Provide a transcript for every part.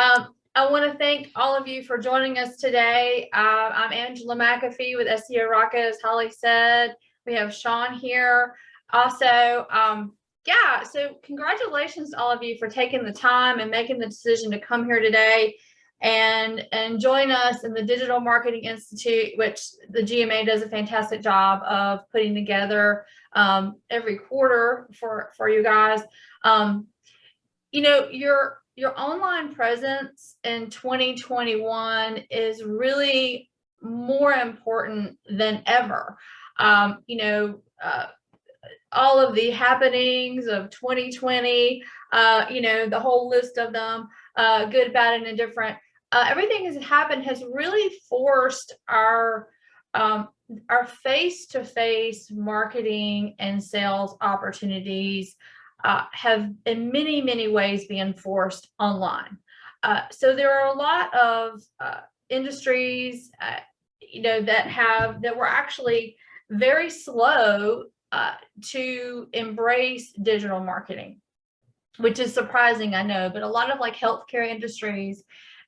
I want to thank all of you for joining us today. I'm Angela McAfee with SEO Rocket, as Holly said. We have Sean here. Also, yeah, so congratulations to all of you for taking the time and making the decision to come here today and join us in the Digital Marketing Institute, which the GMA does a fantastic job of putting together every quarter for you guys. You know, your online presence in 2021 is really more important than ever. You know, all of the happenings of 2020, you know, the whole list of them, good, bad, and indifferent. Everything has happened has really forced our face-to-face marketing and sales opportunities have in many ways been forced online. So there are a lot of industries, you know, that were actually very slow to embrace digital marketing, which is surprising, I know, but a lot of like healthcare industries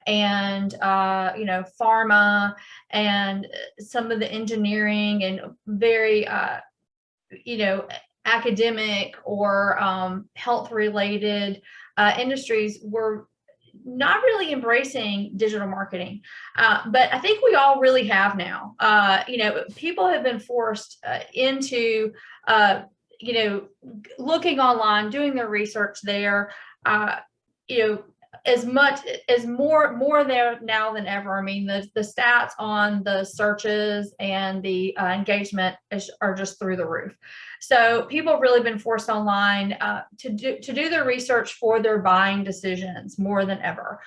and you know, pharma and some of the engineering and very you know, academic or health related industries were not really embracing digital marketing, but I think we all really have now. You know, people have been forced into you know, looking online, doing their research there. You know, as more there now than ever. I mean, the stats on the searches and the engagement are just through the roof. So people have really been forced online to do their research for their buying decisions more than ever.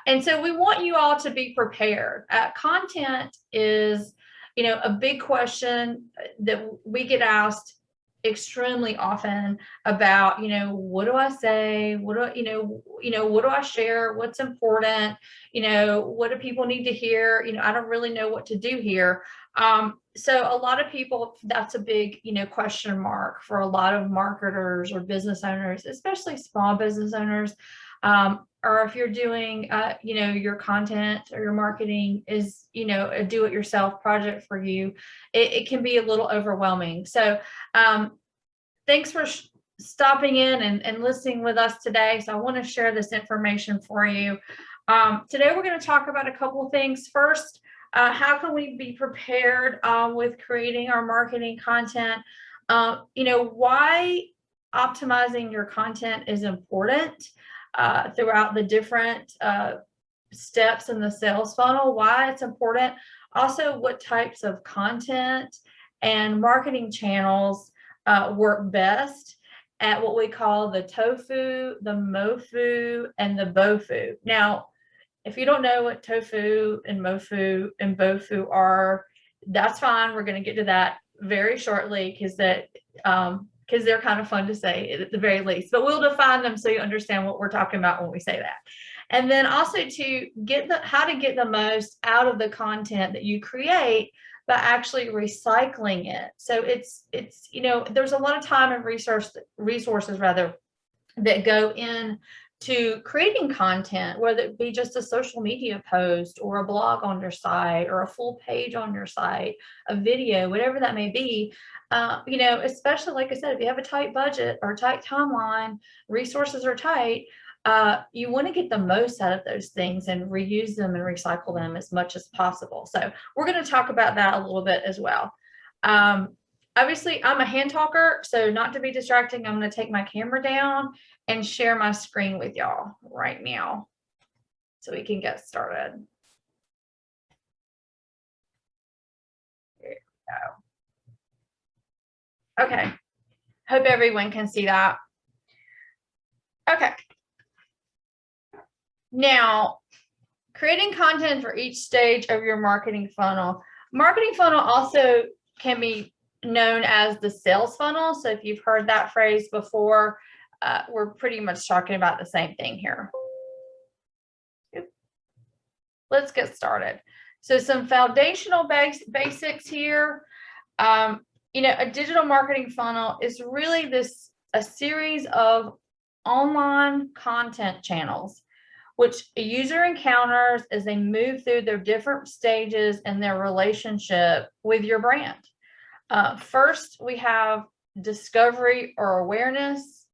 And so we want you all to be prepared. Content is, you know, a big question that we get asked extremely often about, you know, what do I say? What do what do I share? What's important? You know, what do people need to hear? You know, I don't really know what to do here. So a lot of people, that's a big, you know, question mark for a lot of marketers or business owners, especially small business owners. Or if you're doing, you know, your content or your marketing is, you know, a do-it-yourself project for you, it can be a little overwhelming. So thanks for stopping in and listening with us today. So I want to share this information for you. Today, we're going to talk about a couple of things. First, how can we be prepared with creating our marketing content? You know, why optimizing your content is important throughout the different steps in the sales funnel, why it's important. Also, what types of content and marketing channels work best at what we call the TOFU, the MOFU, and the BOFU. Now, if you don't know what TOFU and MOFU and BOFU are, that's fine. We're going to get to that very shortly because they're kind of fun to say at the very least, but we'll define them so you understand what we're talking about when we say that. And then also to get how to get the most out of the content that you create by actually recycling it. So it's you know, there's a lot of time and resources rather that go in to creating content, whether it be just a social media post or a blog on your site or a full page on your site, a video, whatever that may be. You know, especially like I said, if you have a tight budget or tight timeline, resources are tight, you want to get the most out of those things and reuse them and recycle them as much as possible. So we're going to talk about that a little bit as well. Obviously, I'm a hand talker, so not to be distracting, I'm going to take my camera down and share my screen with y'all right now so we can get started. There we go. Okay, hope everyone can see that. Okay. Now, creating content for each stage of your marketing funnel. Marketing funnel also can be known as the sales funnel. So if you've heard that phrase before, we're pretty much talking about the same thing here. Let's get started. So some foundational basics here. You know, a digital marketing funnel is really a series of online content channels which a user encounters as they move through their different stages in their relationship with your brand. First, we have discovery or awareness.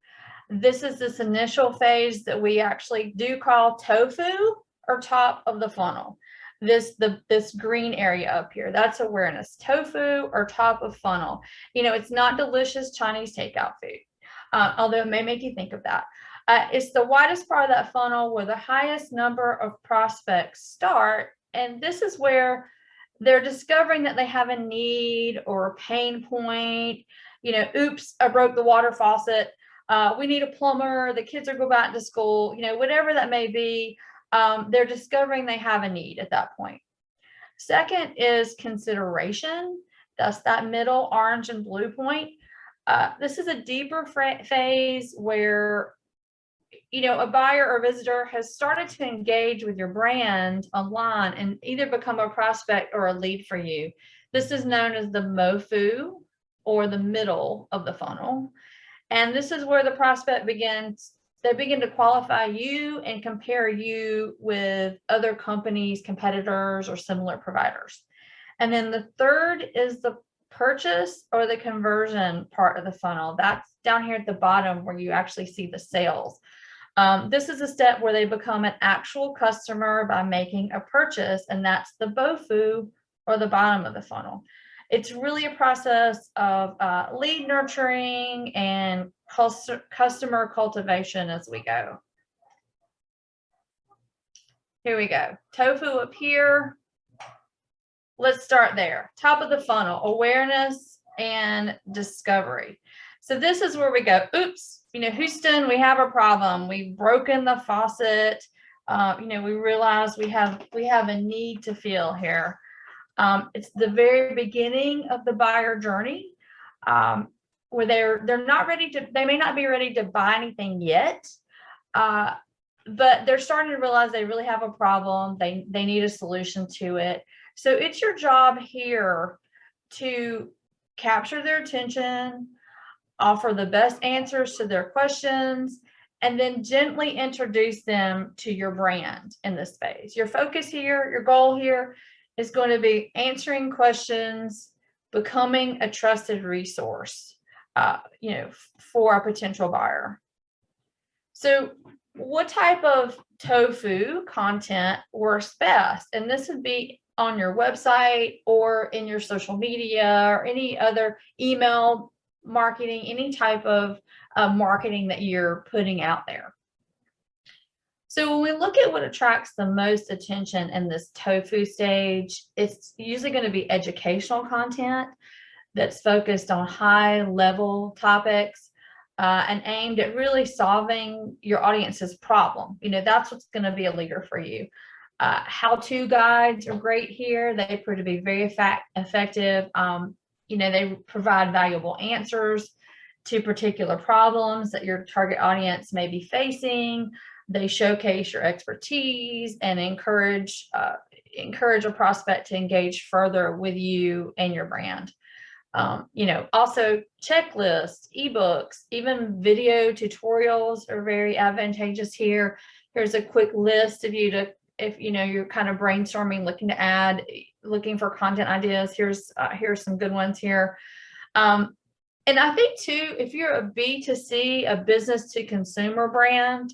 This is this initial phase that we actually do call TOFU, or top of the funnel. This green area up here, that's awareness. TOFU, or top of funnel. It's not delicious Chinese takeout food, although it may make you think of that. It's the widest part of that funnel where the highest number of prospects start. And this is where they're discovering that they have a need or a pain point. Oops, I broke the water faucet. We need a plumber. The kids are going back to school. Whatever that may be, they're discovering they have a need at that point. Second is consideration. That's that middle orange and blue point. This is a deeper phase where a buyer or visitor has started to engage with your brand online and either become a prospect or a lead for you. This is known as the MOFU, or the middle of the funnel. And this is where the prospect they begin to qualify you and compare you with other companies, competitors, or similar providers. And then the third is the purchase or the conversion part of the funnel. That's down here at the bottom where you actually see the sales. This is a step where they become an actual customer by making a purchase, and that's the BOFU, or the bottom of the funnel. It's really a process of lead nurturing and customer cultivation as we go. Here we go. TOFU up here. Let's start there. Top of the funnel, awareness and discovery. So this is where we go. Oops, Houston, we have a problem. We've broken the faucet. We realize we have a need to fill here. It's the very beginning of the buyer journey, where they're not ready to. They may not be ready to buy anything yet, but they're starting to realize they really have a problem. They need a solution to it. So it's your job here to capture their attention, offer the best answers to their questions, and then gently introduce them to your brand in this phase. Your focus here, your goal here is going to be answering questions, becoming a trusted resource, for a potential buyer. So what type of TOFU content works best? And this would be on your website or in your social media or any other email marketing, any type of marketing that you're putting out there. So when we look at what attracts the most attention in this TOFU stage, it's usually going to be educational content that's focused on high-level topics and aimed at really solving your audience's problem. That's what's going to be a leader for you. How-to guides are great here. They prove to be very effective. They provide valuable answers to particular problems that your target audience may be facing. They showcase your expertise and encourage a prospect to engage further with you and your brand. Also checklists, ebooks, even video tutorials are very advantageous here. Here's a quick list of if you're kind of brainstorming, looking for content ideas. Here's some good ones here. And I think too, if you're a B2C, a business to consumer brand,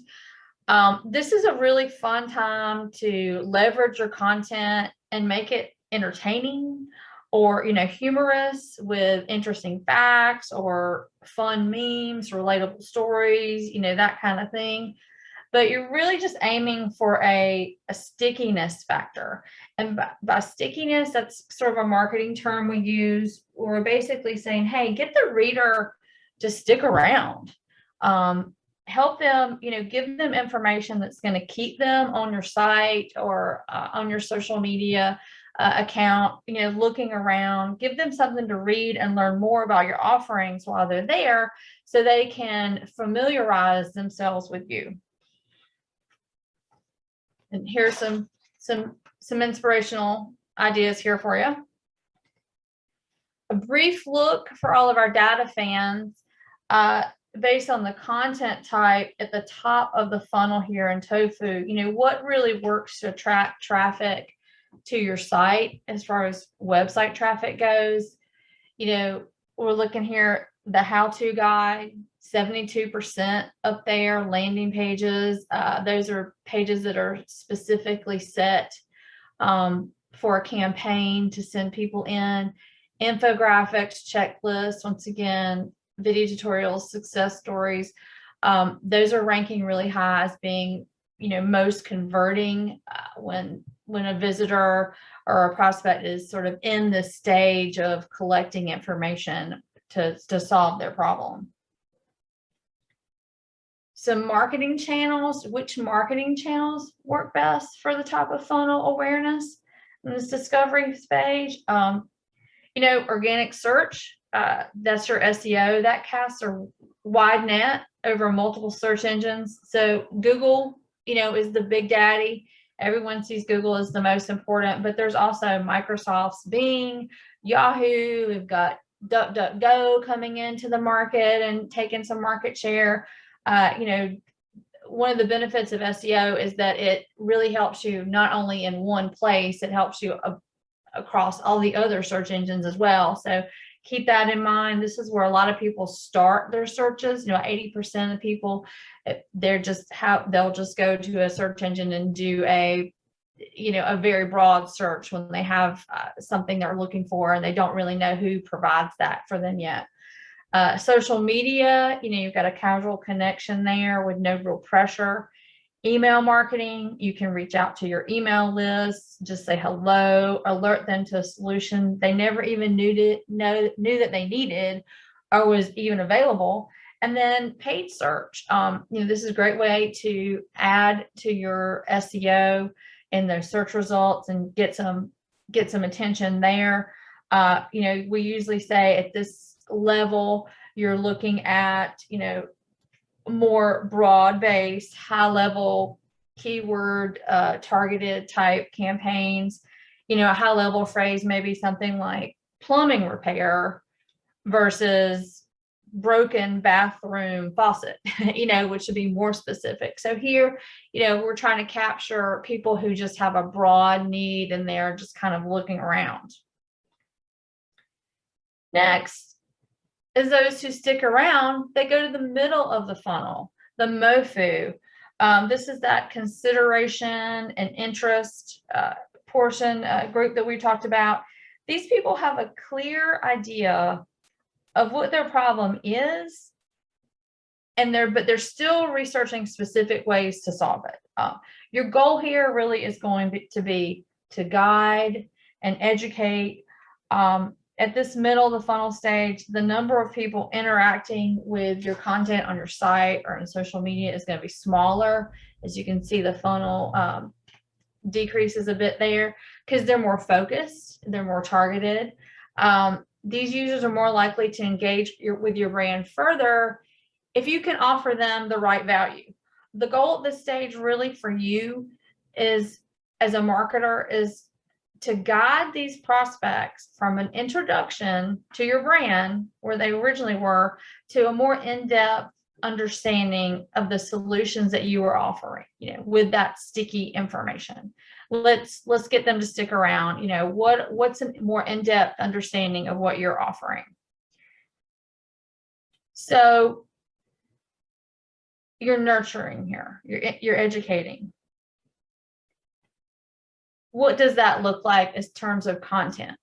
this is a really fun time to leverage your content and make it entertaining or, humorous with interesting facts or fun memes, relatable stories, that kind of thing. But you're really just aiming for a stickiness factor. And by stickiness, that's sort of a marketing term we use. We're basically saying, hey, get the reader to stick around. Help them, give them information that's going to keep them on your site or on your social media account, looking around. Give them something to read and learn more about your offerings while they're there so they can familiarize themselves with you. And here's some inspirational ideas here for you. A brief look for all of our data fans. based on the content type at the top of the funnel here in TOFU, what really works to attract traffic to your site as far as website traffic goes. We're looking here, the how-to guide, 72% up there, landing pages. Those are pages that are specifically set for a campaign to send people in. Infographics, checklists, once again, video tutorials, success stories. Those are ranking really high as being, most converting when a visitor or a prospect is sort of in the stage of collecting information to solve their problem. Some marketing channels. Which marketing channels work best for the top of funnel awareness in this discovery stage? Organic search, that's your SEO. That casts a wide net over multiple search engines. So Google, is the big daddy. Everyone sees Google as the most important, but there's also Microsoft's Bing, Yahoo. We've got DuckDuckGo coming into the market and taking some market share. One of the benefits of SEO is that it really helps you not only in one place, it helps you across all the other search engines as well. So keep that in mind. This is where a lot of people start their searches. 80% of people, they'll just go to a search engine and do a very broad search when they have something they're looking for and they don't really know who provides that for them yet. Social media, you've got a casual connection there with no real pressure. Email marketing, you can reach out to your email list, just say hello, alert them to a solution they never even knew that they needed or was even available. And then paid search. This is a great way to add to your SEO and those search results and get some attention there. We usually say at this level, you're looking at, more broad-based, high-level keyword targeted type campaigns. A high-level phrase may be something like plumbing repair versus broken bathroom faucet, which should be more specific. So here, we're trying to capture people who just have a broad need and they're just kind of looking around. Next is those who stick around. They go to the middle of the funnel, the MOFU. This is that consideration and interest portion group that we talked about. These people have a clear idea of what their problem is, but they're still researching specific ways to solve it. Your goal here really is going to be to guide and educate. At this middle of the funnel stage, the number of people interacting with your content on your site or in social media is going to be smaller. As you can see, the funnel decreases a bit there because they're more focused, they're more targeted. These users are more likely to engage with your brand further if you can offer them the right value. The goal at this stage really for you is, as a marketer, is to guide these prospects from an introduction to your brand, where they originally were, to a more in-depth understanding of the solutions that you are offering, with that sticky information. Let's get them to stick around. What's a more in-depth understanding of what you're offering. So you're nurturing here, you're educating. What does that look like in terms of content?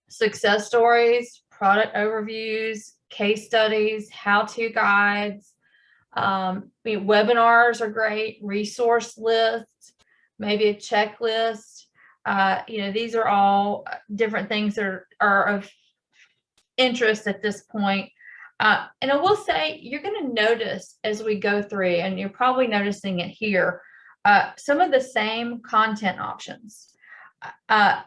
Success stories, product overviews, case studies, how-to guides. Webinars are great, resource lists, maybe a checklist. These are all different things that are of interest at this point. And I will say, you're going to notice as we go through, and you're probably noticing it here, some of the same content options.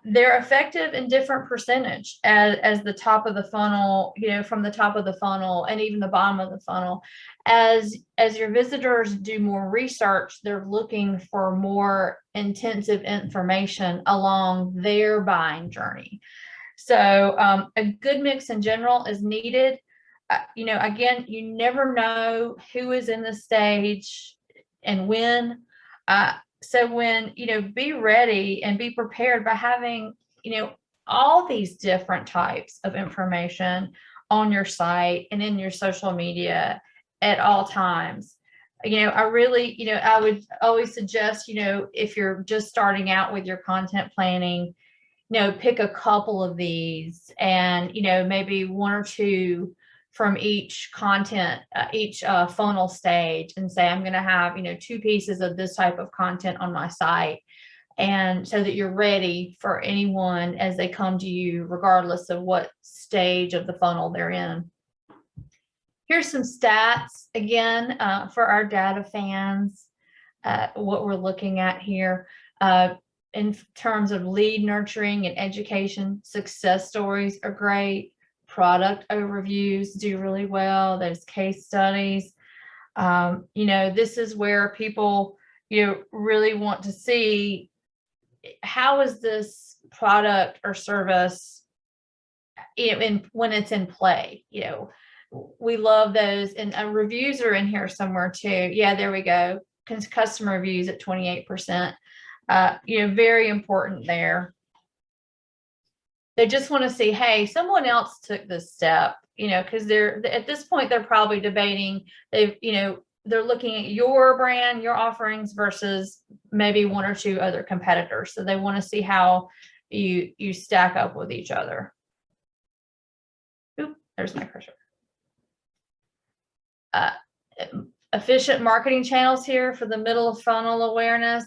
They're effective in different percentage as the top of the funnel, from the top of the funnel and even the bottom of the funnel. As your visitors do more research, they're looking for more intensive information along their buying journey. So a good mix in general is needed. You know, again, you never know who is in the stage and when. So when, you know, be ready and be prepared by having, you know, all these different types of information on your site and in your social media at all times. You know, I really, you know, I would always suggest, you know, if you're just starting out with your content planning, you know, pick a couple of these and, you know, maybe one or two from each content, each funnel stage, and say, I'm going to have, you know, 2 pieces of this type of content on my site. And so that you're ready for anyone as they come to you, regardless of what stage of the funnel they're in. Here's some stats again for our data fans, what we're looking at here. In terms of lead nurturing and education, success stories are great. Product overviews do really well. There's case studies. You know, this is where people, you know, really want to see, how is this product or service, you know, when it's in play. You know, we love those, and reviews are in here somewhere too. Yeah, there we go. Customer reviews at 28%. You know, very important there. They just want to see, hey, someone else took this step, you know, because they're at this point, they're probably debating, you know, they're looking at your brand, your offerings versus maybe 1 or 2 other competitors. So they want to see how you stack up with each other. Oop, there's my cursor. Efficient marketing channels here for the middle of funnel awareness.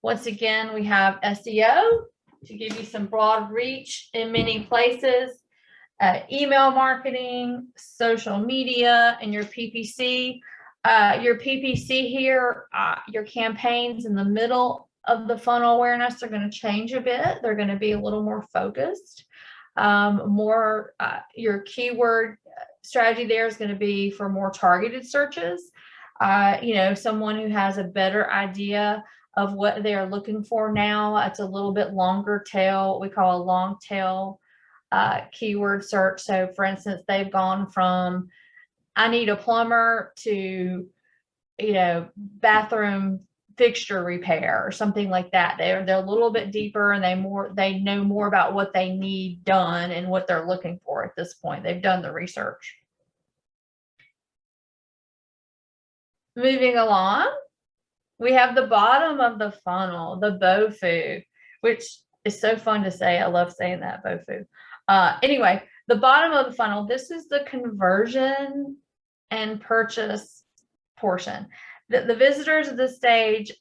Once again, we have SEO to give you some broad reach in many places, email marketing, social media, and your PPC. Your PPC here, your campaigns in the middle of the funnel awareness are going to change a bit. They're going to be a little more focused. Your keyword strategy there is going to be for more targeted searches. You know, someone who has a better idea of what they are looking for now. It's a little bit longer tail, what we call a long tail keyword search. So for instance, they've gone from, I need a plumber, to, you know, bathroom fixture repair or something like that. They're a little bit deeper, and they know more about what they need done and what they're looking for at this point. They've done the research. Moving along, we have the bottom of the funnel, the MOFU, which is so fun to say. I love saying that, MOFU. Anyway, the bottom of the funnel, this is the conversion and purchase portion. The visitors at this stage,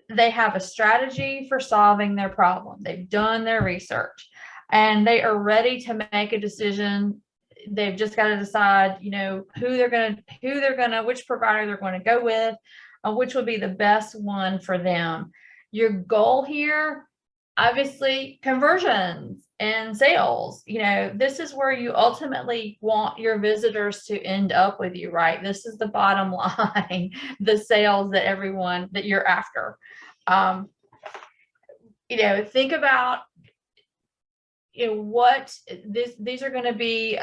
they have a strategy for solving their problem. They've done their research and they are ready to make a decision. They've just got to decide, you know, which provider they're going to go with, which would be the best one for them. Your goal here, obviously, conversions and sales. You know, this is where you ultimately want your visitors to end up with you, right? This is the bottom line, the sales that you're after. You know, think about, you know, what these are going to be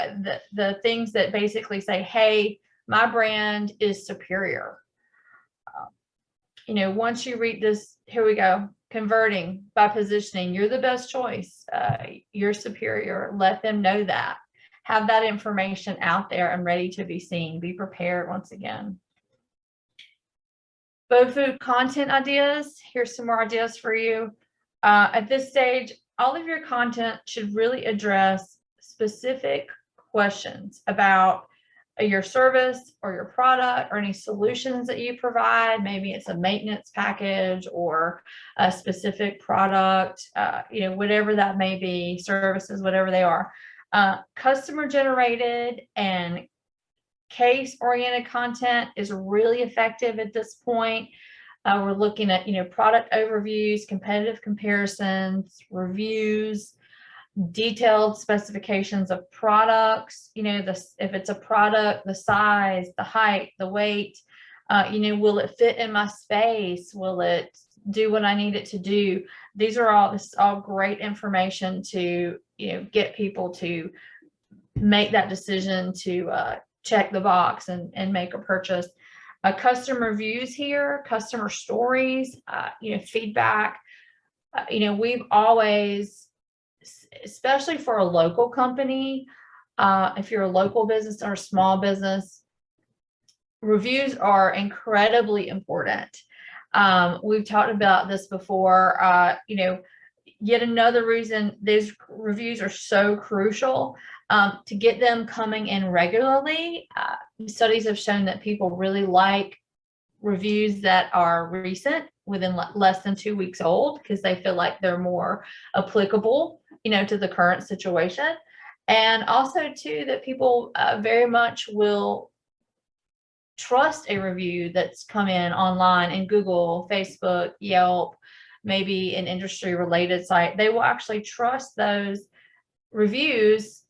the things that basically say, hey, my brand is superior. You know, once you read this, here we go. Converting by positioning, you're the best choice. You're superior. Let them know that. Have that information out there and ready to be seen. Be prepared once again. MOFU content ideas. Here's some more ideas for you. At this stage, all of your content should really address specific questions about your service or your product or any solutions that you provide. Maybe it's a maintenance package or a specific product, you know, whatever that may be, services, whatever they are. Customer generated and case-oriented content is really effective at this point. We're looking at, you know, product overviews, competitive comparisons, reviews, detailed specifications of products. You know, if it's a product, the size, the height, the weight, you know, will it fit in my space? Will it do what I need it to do? This is all great information to, you know, get people to make that decision to check the box and make a purchase. Customer reviews here, customer stories, feedback. We've always, especially for a local company, if you're a local business or a small business, reviews are incredibly important. We've talked about this before. Yet another reason these reviews are so crucial, to get them coming in regularly. Studies have shown that people really like reviews that are recent, within less than 2 weeks old, because they feel like they're more applicable, to the current situation. And also too, that people very much will trust a review that's come in online in Google, Facebook, Yelp, maybe an industry related site. They will actually trust those reviews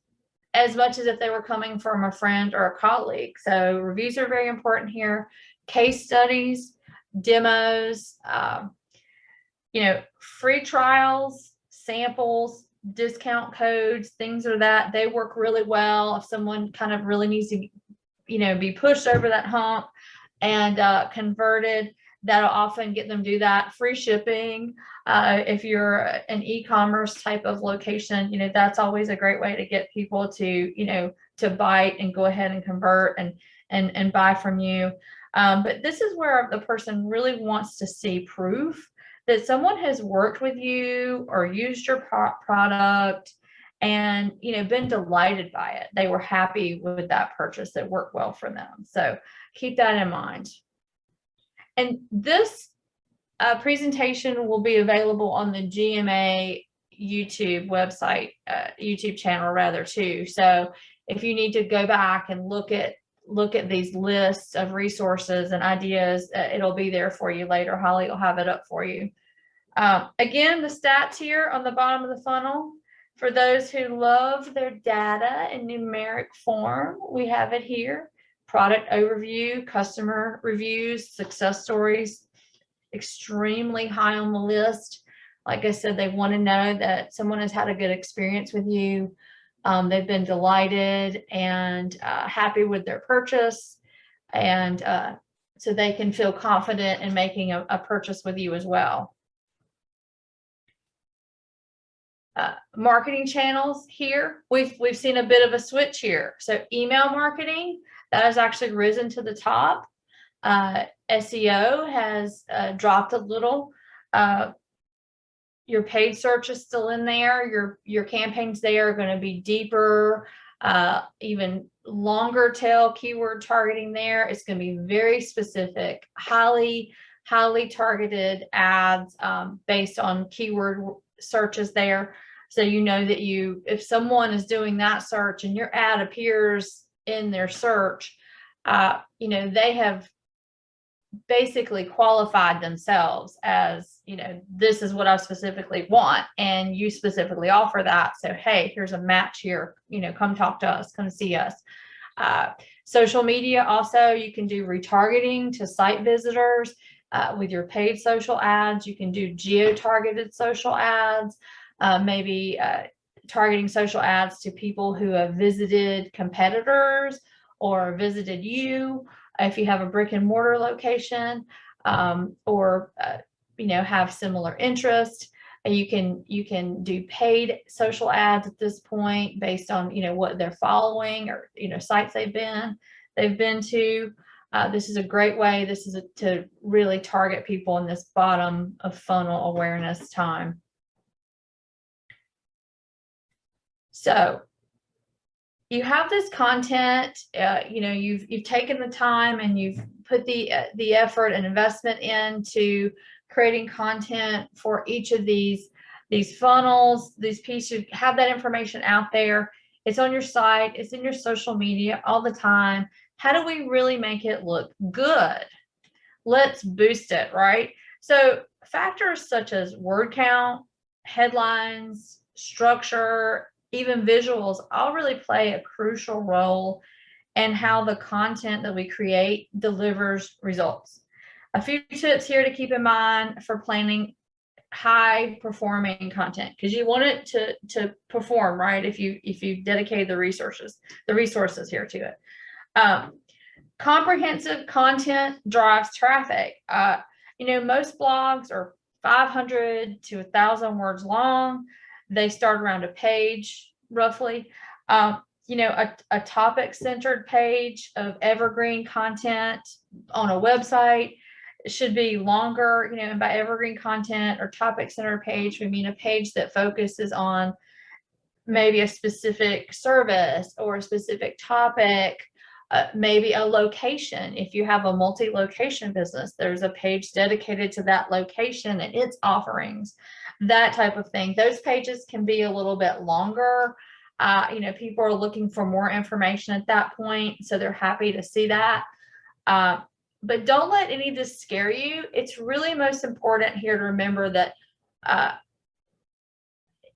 as much as if they were coming from a friend or a colleague. So reviews are very important here. Case studies, demos, free trials, samples, discount codes, things like that. They work really well if someone kind of really needs to, be pushed over that hump and converted. That'll often get them do that. Free shipping. If you're an e-commerce type of location, that's always a great way to get people to, to bite and go ahead and convert and buy from you. But this is where the person really wants to see proof that someone has worked with you or used your product and, been delighted by it. They were happy with that purchase. It worked well for them. So keep that in mind. And this presentation will be available on the GMA YouTube website, YouTube channel rather too. So if you need to go back and look at these lists of resources and ideas, it'll be there for you later. Holly will have it up for you. Again, the stats here on the bottom of the funnel. For those who love their data in numeric form, we have it here. Product overview, customer reviews, success stories, extremely high on the list. Like I said, they want to know that someone has had a good experience with you. They've been delighted and happy with their purchase. And so they can feel confident in making a purchase with you as well. Marketing channels here, we've seen a bit of a switch here. So email marketing, that has actually risen to the top. SEO has dropped a little. Your paid search is still in there. Your campaigns there are going to be deeper, even longer tail keyword targeting there. It's going to be very specific, highly targeted ads based on keyword searches there. So that if someone is doing that search and your ad appears in their search, they have basically qualified themselves as, this is what I specifically want, and you specifically offer that. So, hey, here's a match here, come talk to us, come see us. Social media, also, you can do retargeting to site visitors with your paid social ads. You can do geo-targeted social ads, maybe targeting social ads to people who have visited competitors or visited you. If you have a brick and mortar location, or have similar interest, you can do paid social ads at this point based on what they're following or sites they've been to. This is a great way. This is to really target people in this bottom of funnel awareness time. So you have this content, you've taken the time and you've put the effort and investment into creating content for each of these funnels, these pieces. You have that information out there. It's on your site. It's in your social media all the time. How do we really make it look good? Let's boost it, right? So factors such as word count, headlines, structure, even visuals, all really play a crucial role in how the content that we create delivers results. A few tips here to keep in mind for planning high performing content, because you want it to perform, right? If you dedicate the resources here to it. Comprehensive content drives traffic. Most blogs are 500 to 1,000 words long. They start around a page, roughly. A topic-centered page of evergreen content on a website should be longer, and by evergreen content or topic-centered page, we mean a page that focuses on maybe a specific service or a specific topic, maybe a location. If you have a multi-location business, there's a page dedicated to that location and its offerings, that type of thing. Those pages can be a little bit longer. People are looking for more information at that point, so they're happy to see that. But don't let any of this scare you. It's really most important here to remember that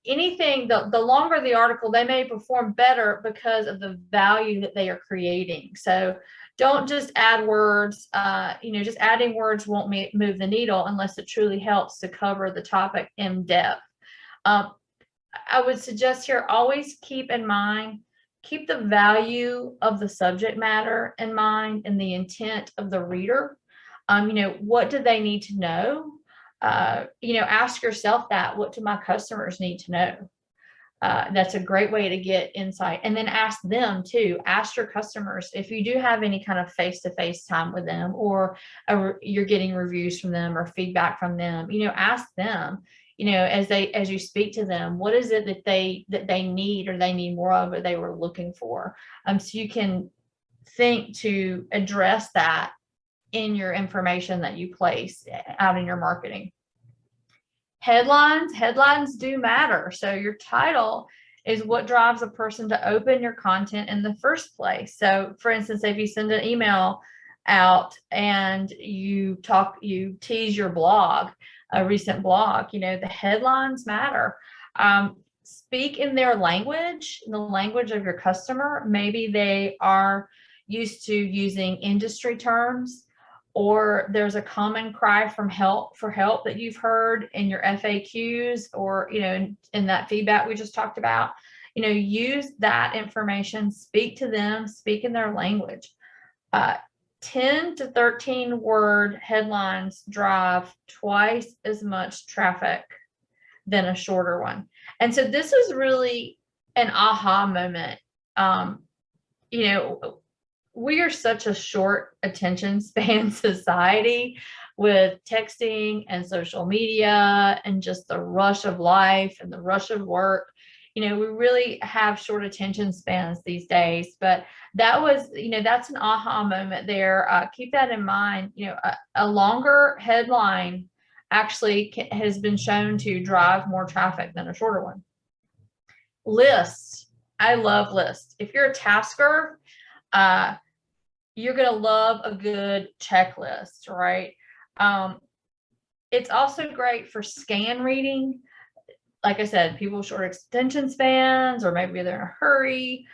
the longer the article, they may perform better because of the value that they are creating. So don't just add words. Just adding words won't move the needle unless it truly helps to cover the topic in depth. I would suggest here, always keep the value of the subject matter in mind and the intent of the reader. What do they need to know? Ask yourself that. What do my customers need to know? That's a great way to get insight. And then ask them too. Ask your customers if you do have any kind of face-to-face time with them, or you're getting reviews from them or feedback from them. Ask them. As you speak to them, what is it that they need, or they need more of, or they were looking for? So you can think to address that in your information that you place out in your marketing. Headlines do matter. So your title is what drives a person to open your content in the first place. So for instance, if you send an email out and you tease your blog, a recent blog, the headlines matter. Speak in their language, the language of your customer. Maybe they are used to using industry terms, or there's a common cry for help that you've heard in your FAQs, or in that feedback we just talked about. Use that information, speak to them, speak in their language. 10 to 13 word headlines drive twice as much traffic than a shorter one. And so this is really an aha moment. We are such a short attention span society with texting and social media and just the rush of life and the rush of work. We really have short attention spans these days, but that's an aha moment there. Keep that in mind. A longer headline actually has been shown to drive more traffic than a shorter one. Lists. I love lists. If you're a tasker, you're going to love a good checklist, right? It's also great for scan reading. Like I said, people with short attention spans, or maybe they're in a hurry.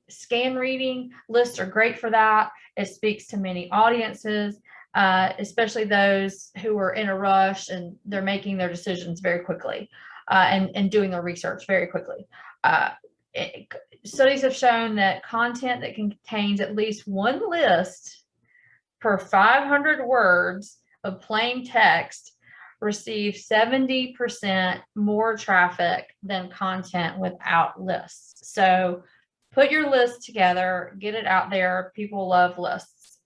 Scan reading lists are great for that. It speaks to many audiences, especially those who are in a rush and they're making their decisions very quickly, and doing their research very quickly. Studies have shown that content that contains at least one list per 500 words of plain text receives 70% more traffic than content without lists. So put your list together, get it out there. People love lists.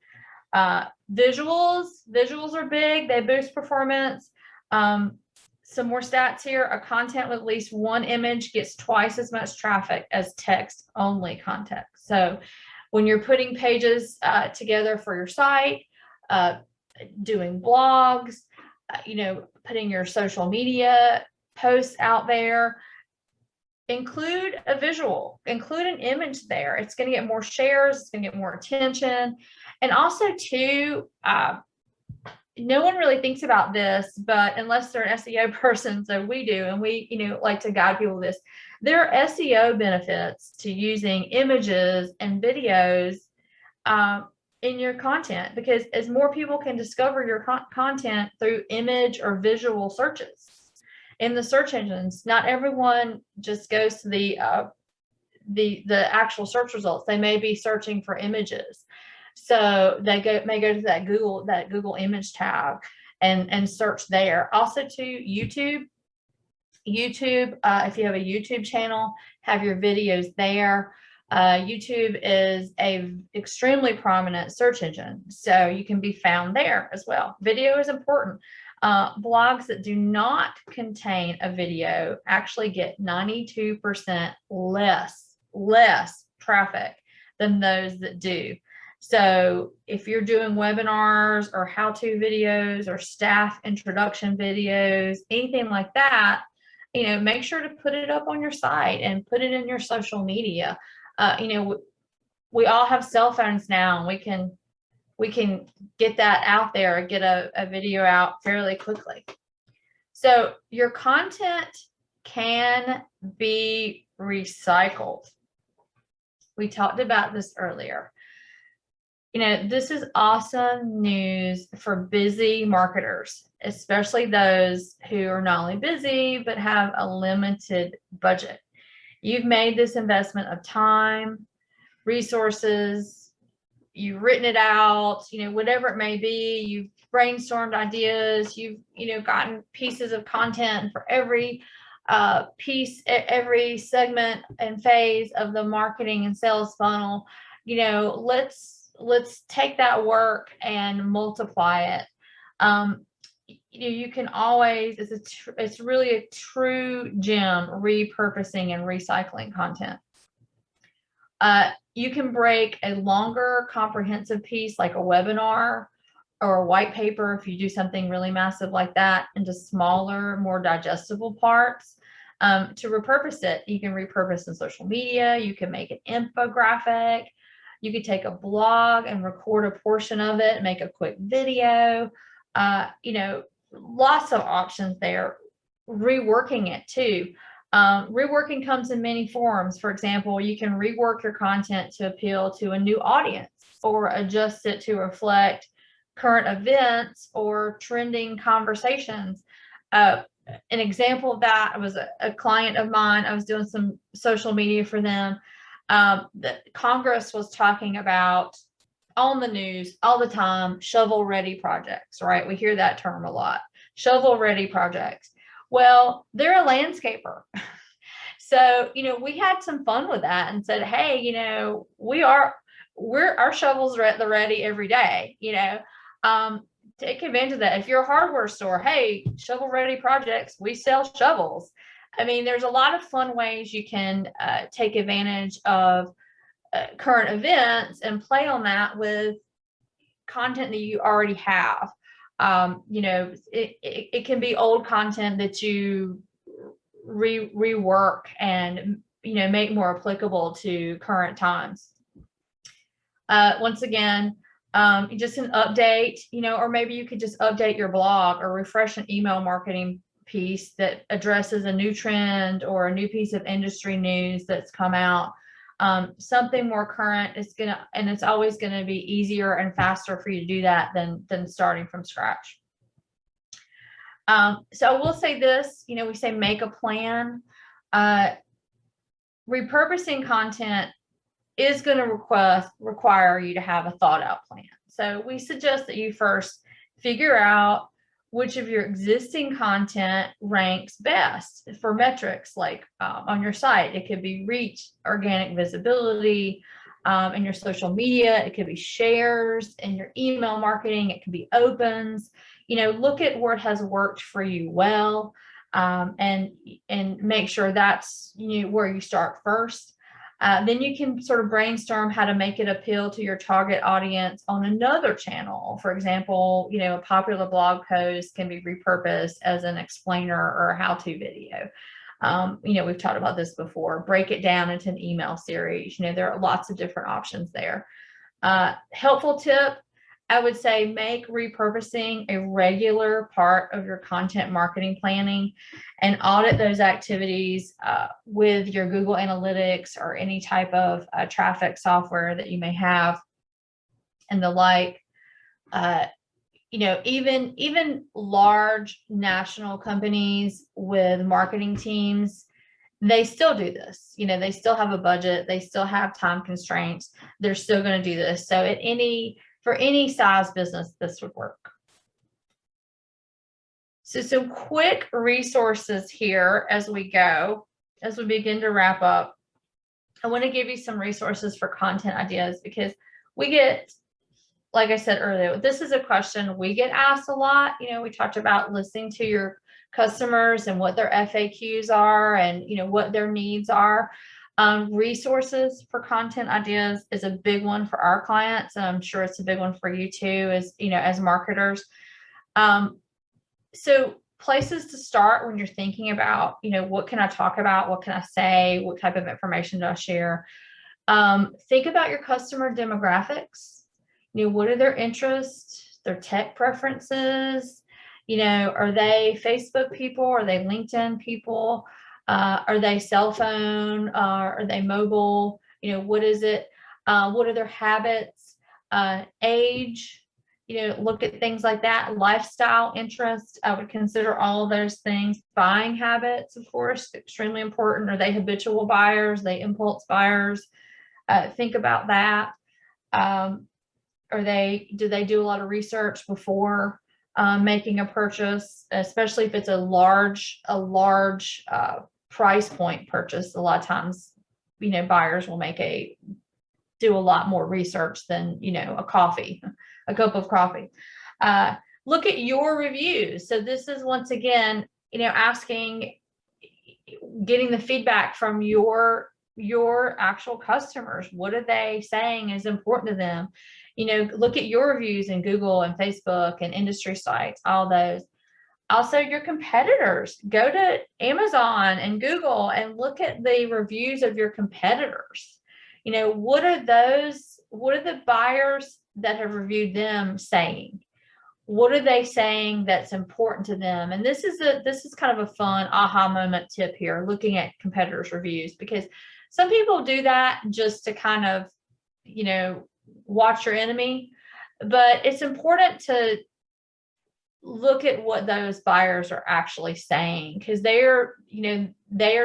Visuals are big. They boost performance. Some more stats here. A content with at least one image gets twice as much traffic as text only content. So when you're putting pages together for your site, doing blogs, putting your social media posts out there, include a visual, include an image there. It's going to get more shares. It's going to get more attention. And also too, no one really thinks about this, but unless they're an SEO person, so we do, and we, like to guide people with this. There are SEO benefits to using images and videos in your content, because as more people can discover your content through image or visual searches in the search engines, not everyone just goes to the the actual search results. They may be searching for images. So they may go to that Google image tab and search there. Also to YouTube, if you have a YouTube channel, have your videos there. YouTube is a extremely prominent search engine, so you can be found there as well. Video is important. Blogs that do not contain a video actually get 92% less traffic than those that do. So if you're doing webinars or how-to videos or staff introduction videos, anything like that, make sure to put it up on your site and put it in your social media. We all have cell phones now, and we can get that out there, get a video out fairly quickly. So your content can be recycled. We talked about this earlier. This is awesome news for busy marketers, especially those who are not only busy, but have a limited budget. You've made this investment of time, resources, you've written it out, whatever it may be, you've brainstormed ideas, you've, gotten pieces of content for every piece, every segment and phase of the marketing and sales funnel. Let's take that work and multiply it. You can always, it's really a true gem, repurposing and recycling content. You can break a longer comprehensive piece like a webinar or a white paper, if you do something really massive like that, into smaller, more digestible parts to repurpose it. You can repurpose in social media. You can make an infographic. You could take a blog and record a portion of it, make a quick video. Lots of options there. Reworking it too. Reworking comes in many forms. For example, you can rework your content to appeal to a new audience or adjust it to reflect current events or trending conversations. An example of that was a client of mine. I was doing some social media for them. That Congress was talking about on the news all the time, shovel-ready projects, right? We hear that term a lot, shovel-ready projects. Well, they're a landscaper. So, we had some fun with that and said, hey, our shovels are at the ready every day, take advantage of that. If you're a hardware store, hey, shovel-ready projects, we sell shovels. I mean, there's a lot of fun ways you can take advantage of current events and play on that with content that you already have. It can be old content that you rework and, make more applicable to current times. Once again, just an update, or maybe you could just update your blog or refresh an email marketing piece that addresses a new trend or a new piece of industry news that's come out. Something more current and it's always gonna be easier and faster for you to do that than starting from scratch. So I will say this, we say make a plan. Repurposing content is going to require you to have a thought out plan. So we suggest that you first figure out which of your existing content ranks best for metrics like on your site. It could be reach, organic visibility in your social media. It could be shares in your email marketing. It could be opens. Look at what has worked for you well and make sure that's where you start first. Then you can sort of brainstorm how to make it appeal to your target audience on another channel. For example, a popular blog post can be repurposed as an explainer or a how-to video. We've talked about this before. Break it down into an email series. There are lots of different options there. Helpful tip, I would say make repurposing a regular part of your content marketing planning and audit those activities with your Google Analytics or any type of traffic software that you may have and the like. Even large national companies with marketing teams they still do this. They still have a budget. They still have time constraints. They're still going to do this. So for any size business, this would work. So some quick resources here as we begin to wrap up. I want to give you some resources for content ideas, because we get, like I said earlier, this is a question we get asked a lot. We talked about listening to your customers and what their FAQs are and, what their needs are. Resources for content ideas is a big one for our clients. And I'm sure it's a big one for you too, as marketers. So places to start when you're thinking about, what can I talk about? What can I say? What type of information do I share? Think about your customer demographics. What are their interests, their tech preferences? Are they Facebook people? Are they LinkedIn people? Are they cell phone? Are they mobile? What is it? What are their habits? Age? Look at things like that. Lifestyle interests, I would consider all of those things. Buying habits, of course, extremely important. Are they habitual buyers? Are they impulse buyers? Think about that. Do they do a lot of research before making a purchase, especially if it's a large price point purchase? A lot of times, buyers will do a lot more research than, a cup of coffee. Look at your reviews. So this is, once again, getting the feedback from your actual customers. What are they saying is important to them? Look at your reviews in Google and Facebook and industry sites, all those. Also, your competitors. Go to Amazon and Google and look at the reviews of your competitors. What are the buyers that have reviewed them saying? What are they saying that's important to them? And this is kind of a fun aha moment tip here, looking at competitors' reviews, because some people do that just to kind of, watch your enemy. But it's important to look at what those buyers are actually saying, because they are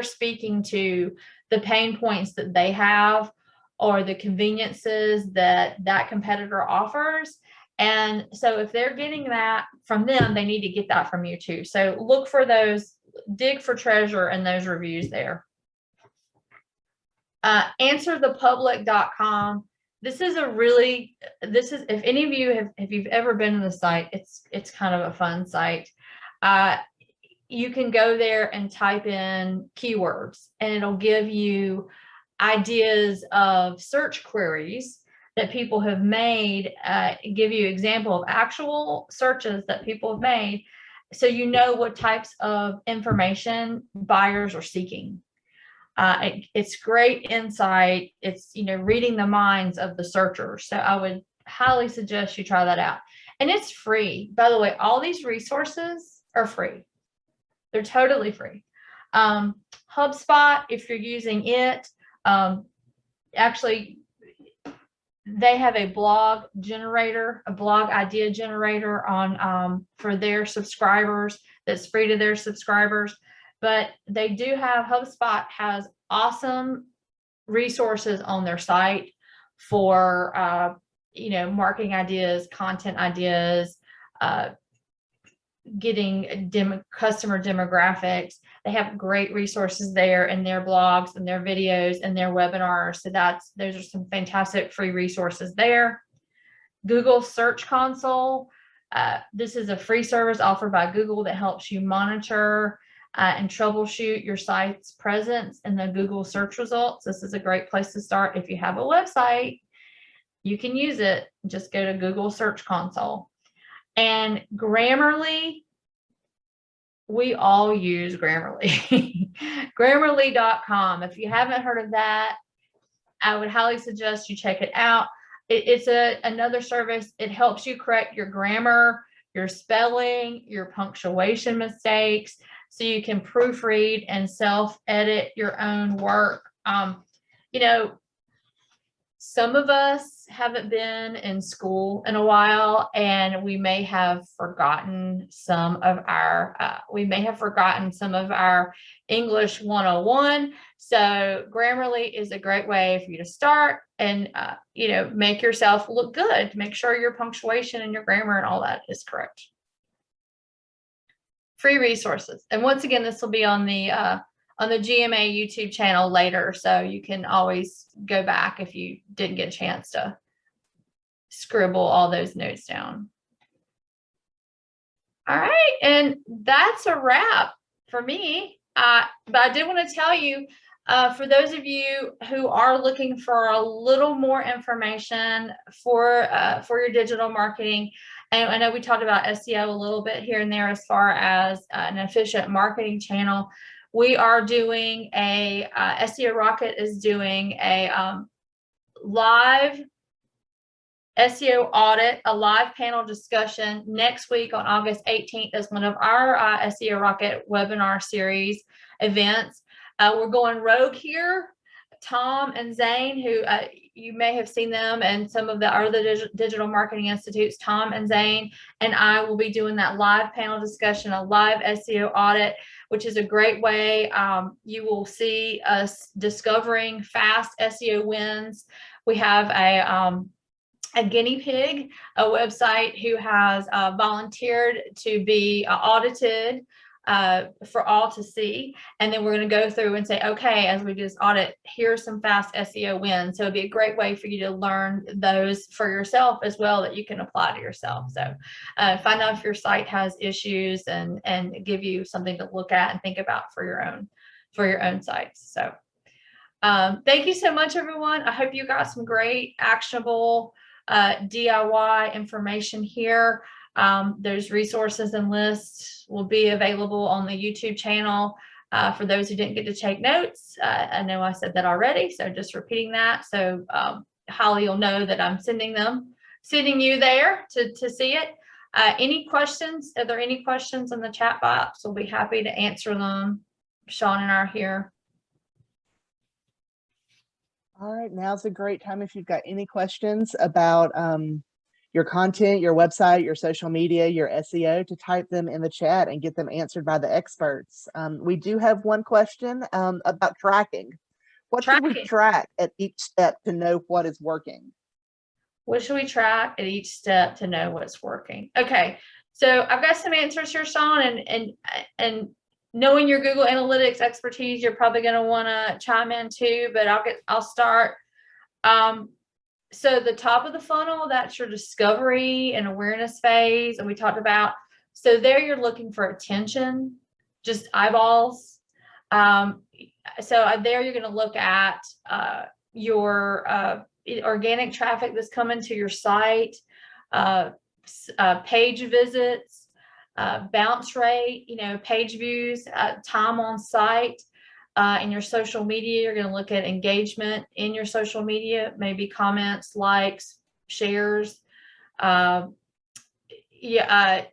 speaking to the pain points that they have, or the conveniences that competitor offers. And so if they're getting that from them, they need to get that from you too. So look for those, dig for treasure in those reviews there. Answerthepublic.com. This is if any of you if you've ever been to the site, it's kind of a fun site. You can go there and type in keywords, and it'll give you ideas of search queries that people have made, give you example of actual searches that people have made, so what types of information buyers are seeking. It's great insight. It's reading the minds of the searchers. So I would highly suggest you try that out. And it's free. By the way, all these resources are free. They're totally free. HubSpot, if you're using it, actually, they have a blog generator, a blog idea generator on for their subscribers that's free to their subscribers. But they do have, HubSpot has awesome resources on their site for, marketing ideas, content ideas, getting customer demographics. They have great resources there in their blogs and their videos and their webinars. So those are some fantastic free resources there. Google Search Console. This is a free service offered by Google that helps you monitor and troubleshoot your site's presence in the Google search results. This is a great place to start. If you have a website, you can use it. Just go to Google Search Console. And Grammarly, we all use Grammarly. Grammarly.com. If you haven't heard of that, I would highly suggest you check it out. It's another service. It helps you correct your grammar, your spelling, your punctuation mistakes, so you can proofread and self-edit your own work. Some of us haven't been in school in a while, and we may have forgotten some of our English 101. So Grammarly is a great way for you to start and, make yourself look good. Make sure your punctuation and your grammar and all that is correct. Free resources. And once again, this will be on the GMA YouTube channel later, so you can always go back if you didn't get a chance to scribble all those notes down. All right, and that's a wrap for me. But I did want to tell you, for those of you who are looking for a little more information for your digital marketing, and I know we talked about SEO a little bit here and there as far as an efficient marketing channel. We are doing SEO Rocket is doing a live SEO audit, a live panel discussion next week on August 18th as one of our SEO Rocket webinar series events. We're going rogue here. Tom and Zane, who you may have seen them and some of the other digital marketing institutes, Tom and Zane and I will be doing that live panel discussion, a live SEO audit, which is a great way. You will see us discovering fast SEO wins. We have a guinea pig, a website who has volunteered to be audited for all to see. And then we're going to go through and say, okay, as we do this audit, here's some fast SEO wins. So it'd be a great way for you to learn those for yourself as well that you can apply to yourself. So find out if your site has issues and give you something to look at and think about for your own sites. So thank you so much, everyone. I hope you got some great actionable DIY information here. There's resources and lists will be available on the YouTube channel for those who didn't get to take notes. I know I said that already, so just repeating that. So Holly, you'll know that I'm sending you there to see it. Any questions? Are there any questions in the chat box? We'll be happy to answer them. Sean and I are here. All right, now's a great time if you've got any questions about your content, your website, your social media, your SEO, to type them in the chat and get them answered by the experts. We do have one question about tracking. What should we track at each step to know what is working? What should we track at each step to know what's working? Okay, so I've got some answers here, Sean, and knowing your Google Analytics expertise, you're probably going to want to chime in too, but I'll start. So the top of the funnel, that's your discovery and awareness phase. And we talked about, so there you're looking for attention, just eyeballs. So there you're going to look at your organic traffic that's coming to your site, page visits, bounce rate, page views, time on site. In your social media, you're going to look at engagement in your social media, maybe comments, likes, shares.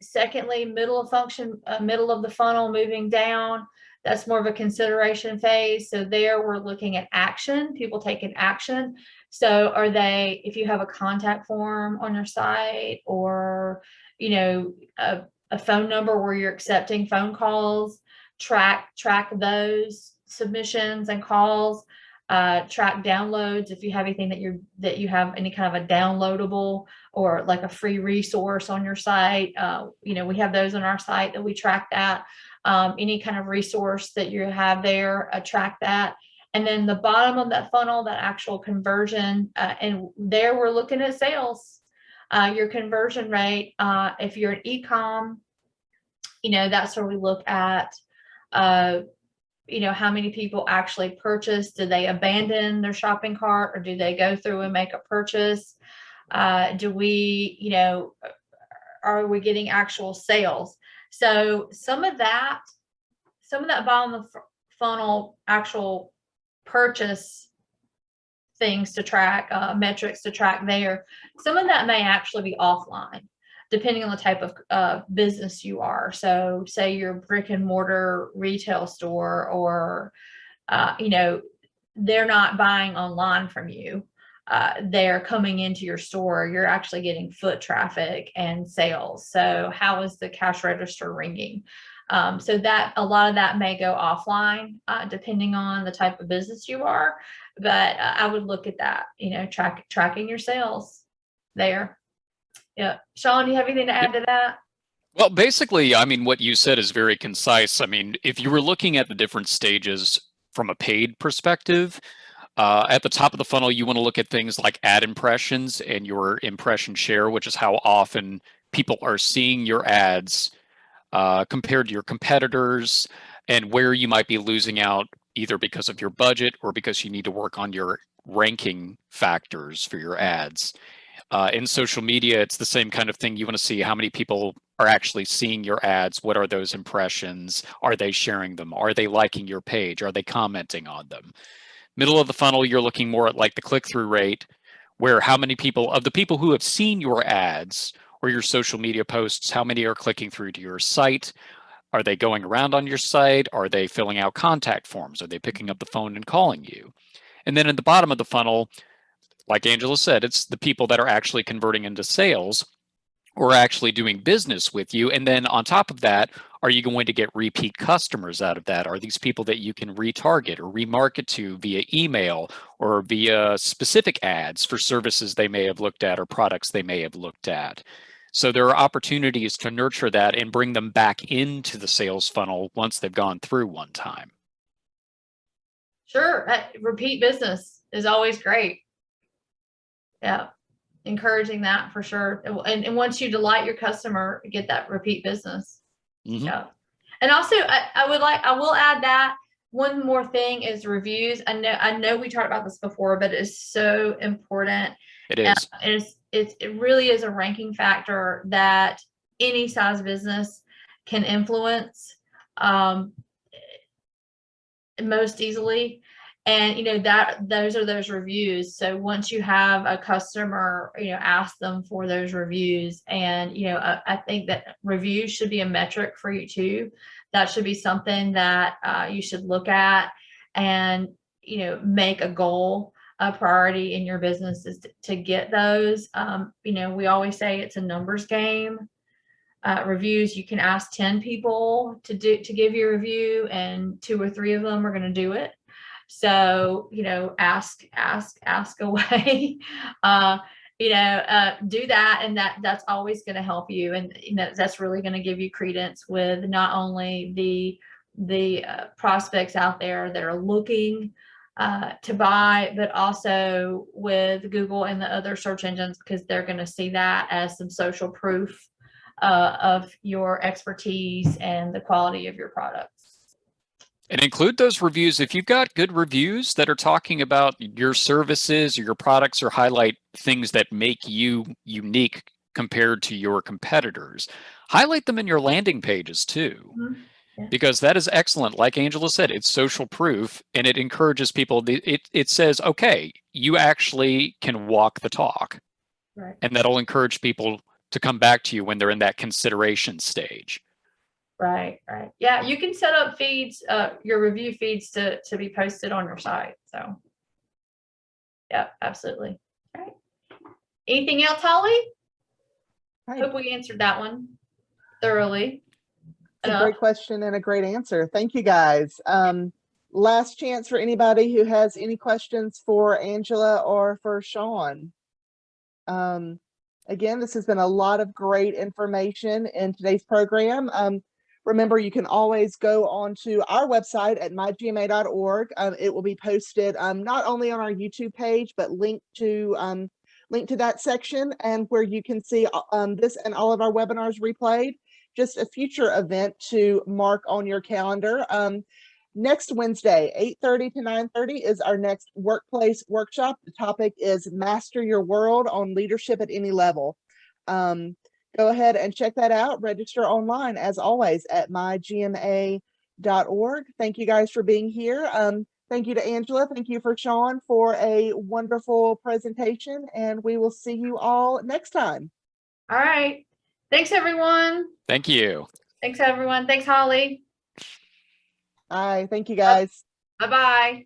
Secondly, middle of the funnel moving down. That's more of a consideration phase. So there we're looking at action, people taking action. So are they, if you have a contact form on your site, or, a phone number where you're accepting phone calls, track those submissions and calls, track downloads. If you have anything that you have any kind of a downloadable or like a free resource on your site, we have those on our site that we track that. Any kind of resource that you have there, track that. And then the bottom of that funnel, that actual conversion, and there we're looking at sales, your conversion rate. If you're an e-com, that's where we look at, how many people actually purchase. Do they abandon their shopping cart, or do they go through and make a purchase? Are we getting actual sales? So some of that bottom of the funnel, actual purchase things to track, metrics to track there, some of that may actually be offline, depending on the type of business you are. So say you're a brick and mortar retail store, or, they're not buying online from you. they're coming into your store. You're actually getting foot traffic and sales. So how is the cash register ringing? So that a lot of that may go offline, depending on the type of business you are. But I would look at that, tracking your sales there. Yeah. Sean, do you have anything to add to that? Well, basically, I mean, what you said is very concise. I mean, if you were looking at the different stages from a paid perspective, at the top of the funnel, you want to look at things like ad impressions and your impression share, which is how often people are seeing your ads compared to your competitors, and where you might be losing out either because of your budget or because you need to work on your ranking factors for your ads. In social media, it's the same kind of thing. You want to see how many people are actually seeing your ads. What are those impressions? Are they sharing them? Are they liking your page? Are they commenting on them? Middle of the funnel, you're looking more at like the click-through rate, where how many people, of the people who have seen your ads or your social media posts, how many are clicking through to your site? Are they going around on your site? Are they filling out contact forms? Are they picking up the phone and calling you? And then in the bottom of the funnel, like Angela said, it's the people that are actually converting into sales or actually doing business with you. And then on top of that, are you going to get repeat customers out of that? Are these people that you can retarget or remarket to via email or via specific ads for services they may have looked at or products they may have looked at? So there are opportunities to nurture that and bring them back into the sales funnel once they've gone through one time. Sure. Repeat business is always great. Yeah. Encouraging that for sure. And once you delight your customer, get that repeat business. Mm-hmm. Yeah. And also I will add that one more thing is reviews. I know we talked about this before, but it's so important. It is. It really is a ranking factor that any size business can influence most easily. And those are those reviews. So once you have a customer, ask them for those reviews. And I think that reviews should be a metric for you too. That should be something that you should look at and make a goal, a priority in your business is to get those. We always say it's a numbers game. Reviews, you can ask 10 people to give you a review, and 2 or 3 of them are going to do it. So, ask away, do that. And that's always going to help you. And that's really going to give you credence with not only the prospects out there that are looking to buy, but also with Google and the other search engines, because they're going to see that as some social proof of your expertise and the quality of your products. And include those reviews. If you've got good reviews that are talking about your services or your products or highlight things that make you unique compared to your competitors, highlight them in your landing pages too. Mm-hmm. Yeah. Because that is excellent. Like Angela said, it's social proof, and it encourages people. It says, okay, you actually can walk the talk. Right. And that'll encourage people to come back to you when they're in that consideration stage. Right. Yeah, you can set up feeds, your review feeds to be posted on your site. So, yeah, absolutely. All right. Anything else, Holly? I hope we answered that one thoroughly. It's a great question and a great answer. Thank you, guys. Last chance for anybody who has any questions for Angela or for Sean. Again, this has been a lot of great information in today's program. Remember, you can always go onto our website at mygma.org. It will be posted not only on our YouTube page, but linked to that section, and where you can see this and all of our webinars replayed. Just a future event to mark on your calendar. Next Wednesday, 8:30 to 9:30 is our next workplace workshop. The topic is Master Your World on Leadership at Any Level. Go ahead and check that out. Register online, as always, at mygma.org. Thank you guys for being here. Thank you to Angela. Thank you for Sean for a wonderful presentation, and we will see you all next time. All right. Thanks, everyone. Thank you. Thanks, everyone. Thanks, Holly. Bye. Thank you, guys. Bye-bye.